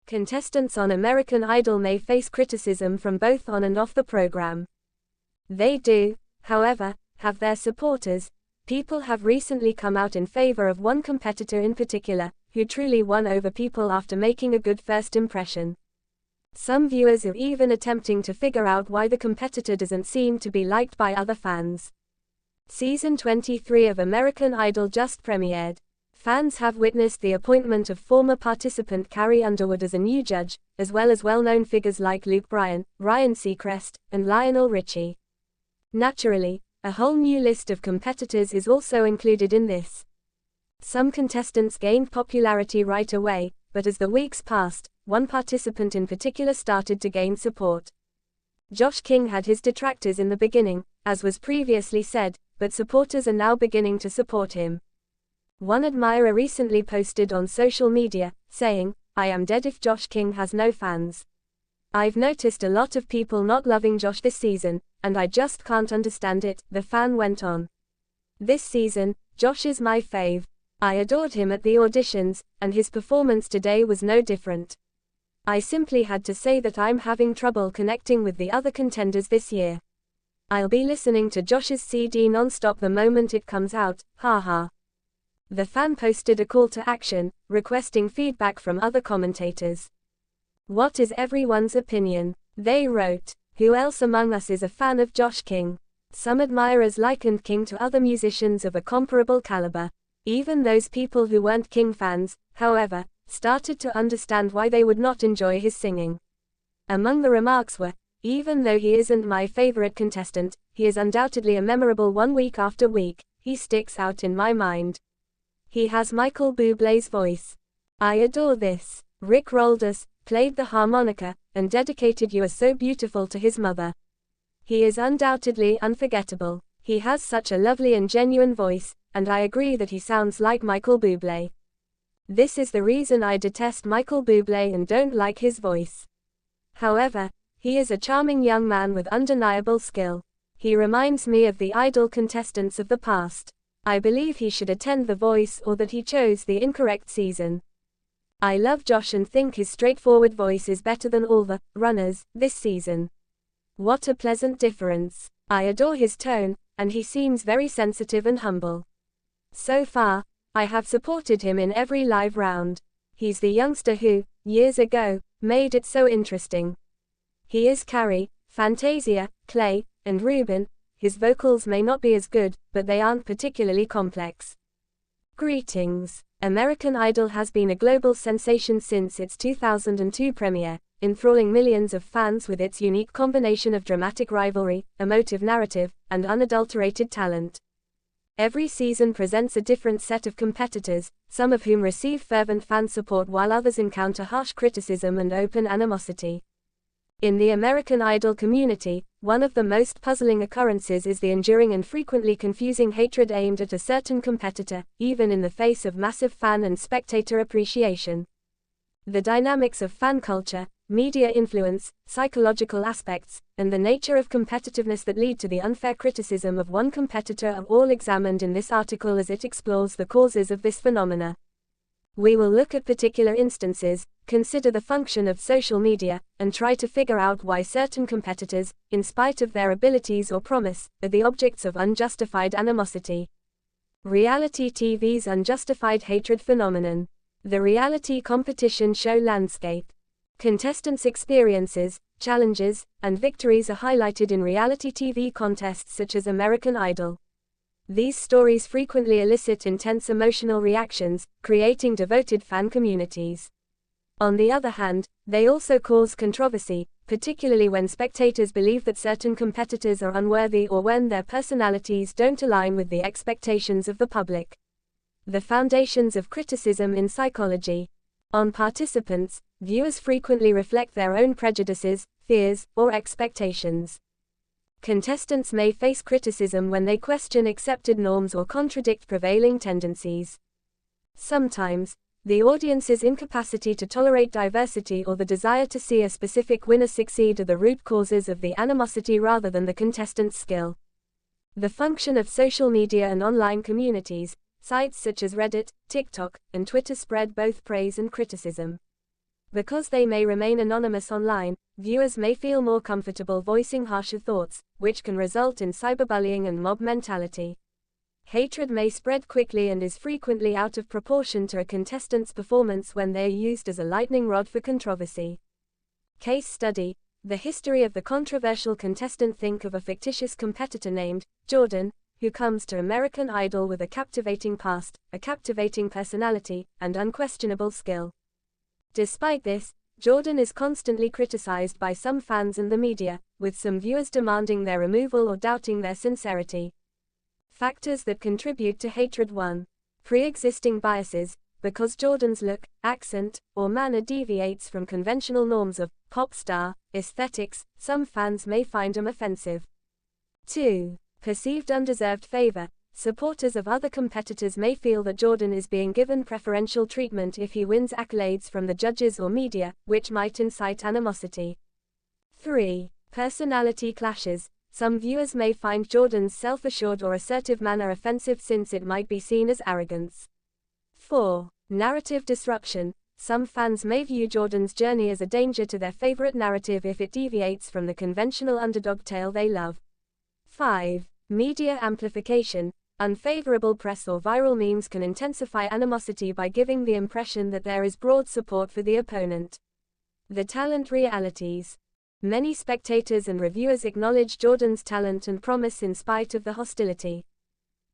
Contestants on American Idol may face criticism from both on and off the program. They do, however, have their supporters. People have recently come out in favor of one competitor in particular, who truly won over people after making a good first impression. Some viewers are even attempting to figure out why the competitor doesn't seem to be liked by other fans. Season 23 of American Idol just premiered. Fans have witnessed the appointment of former participant Carrie Underwood as a new judge, as well as well-known figures like Luke Bryan, Ryan Seacrest, and Lionel Richie. Naturally, a whole new list of competitors is also included in this. Some contestants gained popularity right away, but as the weeks passed, one participant in particular started to gain support. Josh King had his detractors in the beginning, as was previously said, but supporters are now beginning to support him. One admirer recently posted on social media, saying, "I am dead if Josh King has no fans. I've noticed a lot of people not loving Josh this season, and I just can't understand it," the fan went on. "This season, Josh is my fave. I adored him at the auditions, and his performance today was no different. I simply had to say that I'm having trouble connecting with the other contenders this year. I'll be listening to Josh's CD non-stop the moment it comes out, haha." The fan posted a call to action, requesting feedback from other commentators. "What is everyone's opinion?" They wrote. "Who else among us is a fan of Josh King?" Some admirers likened King to other musicians of a comparable caliber. Even those people who weren't King fans, however, started to understand why they would not enjoy his singing. Among the remarks were, "Even though he isn't my favorite contestant, he is undoubtedly a memorable one week after week. He sticks out in my mind. He has Michael Bublé's voice. I adore this. Rick Roldas played the harmonica, and dedicated You Are So Beautiful to his mother. He is undoubtedly unforgettable. He has such a lovely and genuine voice, and I agree that he sounds like Michael Bublé. This is the reason I detest Michael Bublé and don't like his voice. However, he is a charming young man with undeniable skill. He reminds me of the Idol contestants of the past. I believe he should attend The Voice or that he chose the incorrect season. I love Josh and think his straightforward voice is better than all the runners this season. What a pleasant difference. I adore his tone, and he seems very sensitive and humble. So far, I have supported him in every live round. He's the youngster who, years ago, made it so interesting. He is Carrie, Fantasia, Clay, and Ruben. His vocals may not be as good, but they aren't particularly complex. Greetings. American Idol has been a global sensation since its 2002 premiere, enthralling millions of fans with its unique combination of dramatic rivalry, emotive narrative, and unadulterated talent. Every season presents a different set of competitors, some of whom receive fervent fan support while others encounter harsh criticism and open animosity. In the American Idol community, one of the most puzzling occurrences is the enduring and frequently confusing hatred aimed at a certain competitor, even in the face of massive fan and spectator appreciation. The dynamics of fan culture, media influence, psychological aspects, and the nature of competitiveness that lead to the unfair criticism of one competitor are all examined in this article as it explores the causes of this phenomena. We will look at particular instances, consider the function of social media, and try to figure out why certain competitors, in spite of their abilities or promise, are the objects of unjustified animosity. Reality TV's unjustified hatred phenomenon. The reality competition show landscape. Contestants' experiences, challenges, and victories are highlighted in reality TV contests such as American Idol. These stories frequently elicit intense emotional reactions, creating devoted fan communities. On the other hand, they also cause controversy, particularly when spectators believe that certain competitors are unworthy or when their personalities don't align with the expectations of the public. The foundations of criticism in psychology. On participants, viewers frequently reflect their own prejudices, fears, or expectations. Contestants may face criticism when they question accepted norms or contradict prevailing tendencies. Sometimes, the audience's incapacity to tolerate diversity or the desire to see a specific winner succeed are the root causes of the animosity rather than the contestant's skill. The function of social media and online communities, sites such as Reddit, TikTok, and Twitter spread both praise and criticism. Because they may remain anonymous online, viewers may feel more comfortable voicing harsher thoughts, which can result in cyberbullying and mob mentality. Hatred may spread quickly and is frequently out of proportion to a contestant's performance when they are used as a lightning rod for controversy. Case study: the history of the controversial contestant. Think of a fictitious competitor named Jordan, who comes to American Idol with a captivating past, a captivating personality, and unquestionable skill. Despite this, Jordan is constantly criticized by some fans and the media, with some viewers demanding their removal or doubting their sincerity. Factors that contribute to hatred: 1. Pre-existing biases. Because Jordan's look, accent, or manner deviates from conventional norms of pop star aesthetics, some fans may find him offensive. 2. Perceived undeserved favor. Supporters of other competitors may feel that Jordan is being given preferential treatment if he wins accolades from the judges or media, which might incite animosity. 3. Personality clashes. Some viewers may find Jordan's self-assured or assertive manner offensive since it might be seen as arrogance. 4. Narrative disruption. Some fans may view Jordan's journey as a danger to their favorite narrative if it deviates from the conventional underdog tale they love. 5. Media amplification. Unfavorable press or viral memes can intensify animosity by giving the impression that there is broad support for the opponent. The talent realities. Many spectators and reviewers acknowledge Jordan's talent and promise in spite of the hostility.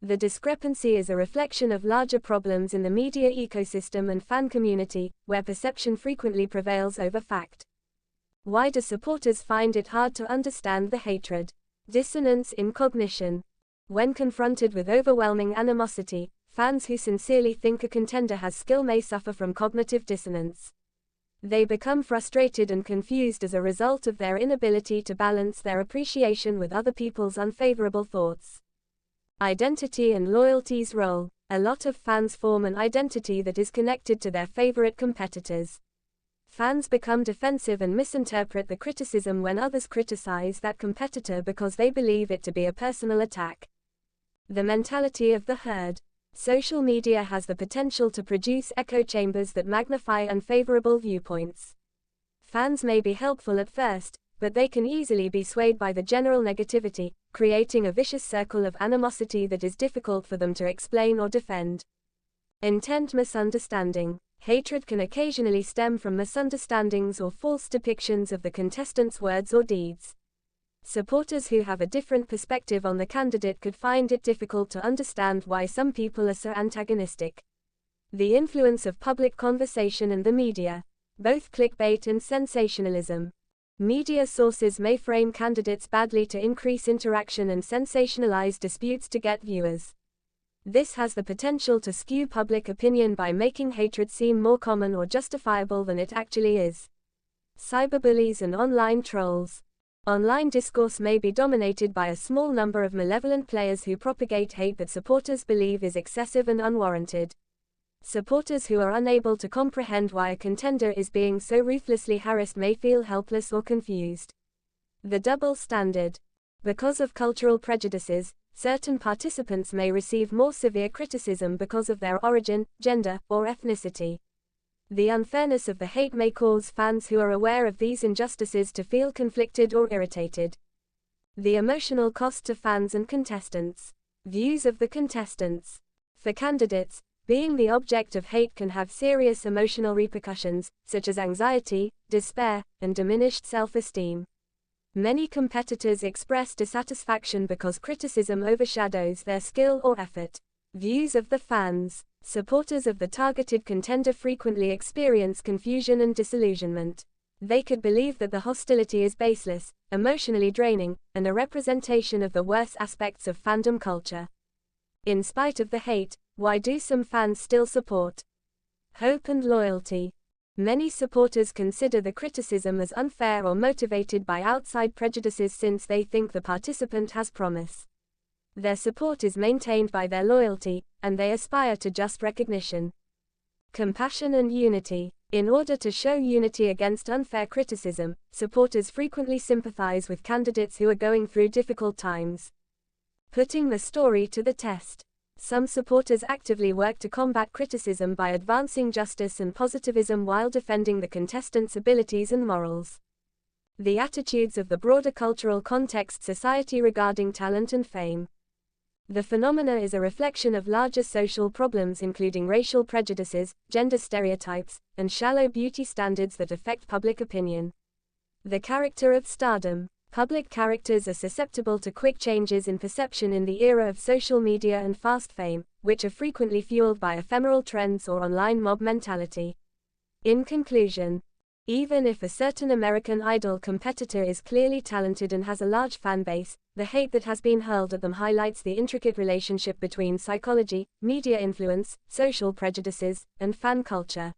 The discrepancy is a reflection of larger problems in the media ecosystem and fan community, where perception frequently prevails over fact. Why do supporters find it hard to understand the hatred? Dissonance in cognition. When confronted with overwhelming animosity, fans who sincerely think a contender has skill may suffer from cognitive dissonance. They become frustrated and confused as a result of their inability to balance their appreciation with other people's unfavorable thoughts. Identity and loyalty's role. A lot of fans form an identity that is connected to their favorite competitors. Fans become defensive and misinterpret the criticism when others criticize that competitor because they believe it to be a personal attack. The mentality of the herd. Social media has the potential to produce echo chambers that magnify unfavorable viewpoints. Fans may be helpful at first, but they can easily be swayed by the general negativity, creating a vicious circle of animosity that is difficult for them to explain or defend. Intent misunderstanding. Hatred can occasionally stem from misunderstandings or false depictions of the contestant's words or deeds. Supporters who have a different perspective on the candidate could find it difficult to understand why some people are so antagonistic. The influence of public conversation and the media. Both clickbait and sensationalism. Media sources may frame candidates badly to increase interaction and sensationalize disputes to get viewers. This has the potential to skew public opinion by making hatred seem more common or justifiable than it actually is. Cyberbullies and online trolls. Online discourse may be dominated by a small number of malevolent players who propagate hate that supporters believe is excessive and unwarranted. Supporters who are unable to comprehend why a contender is being so ruthlessly harassed may feel helpless or confused. The double standard. Because of cultural prejudices, certain participants may receive more severe criticism because of their origin, gender, or ethnicity. The unfairness of the hate may cause fans who are aware of these injustices to feel conflicted or irritated. The emotional cost to fans and contestants. Views of the contestants. For candidates, being the object of hate can have serious emotional repercussions, such as anxiety, despair, and diminished self-esteem. Many competitors express dissatisfaction because criticism overshadows their skill or effort. Views of the fans. Supporters of the targeted contender frequently experience confusion and disillusionment. They could believe that the hostility is baseless, emotionally draining, and a representation of the worst aspects of fandom culture. In spite of the hate, why do some fans still support? Hope and loyalty. Many supporters consider the criticism as unfair or motivated by outside prejudices since they think the participant has promise. Their support is maintained by their loyalty, and they aspire to just recognition. Compassion and unity. In order to show unity against unfair criticism, supporters frequently sympathize with candidates who are going through difficult times. Putting the story to the test. Some supporters actively work to combat criticism by advancing justice and positivism while defending the contestants' abilities and morals. The attitudes of the broader cultural context society regarding talent and fame. The phenomena is a reflection of larger social problems including racial prejudices, gender stereotypes, and shallow beauty standards that affect public opinion. The character of stardom. Public characters are susceptible to quick changes in perception in the era of social media and fast fame, which are frequently fueled by ephemeral trends or online mob mentality. In conclusion, even if a certain American Idol competitor is clearly talented and has a large fan base, the hate that has been hurled at them highlights the intricate relationship between psychology, media influence, social prejudices, and fan culture.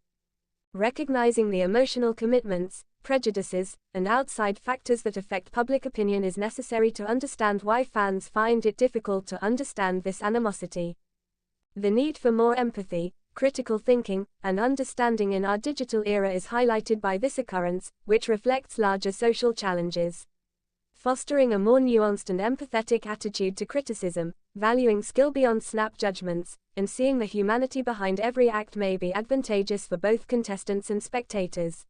Recognizing the emotional commitments, prejudices, and outside factors that affect public opinion is necessary to understand why fans find it difficult to understand this animosity. The need for more empathy, critical thinking, and understanding in our digital era is highlighted by this occurrence, which reflects larger social challenges. Fostering a more nuanced and empathetic attitude to criticism, valuing skill beyond snap judgments, and seeing the humanity behind every act may be advantageous for both contestants and spectators.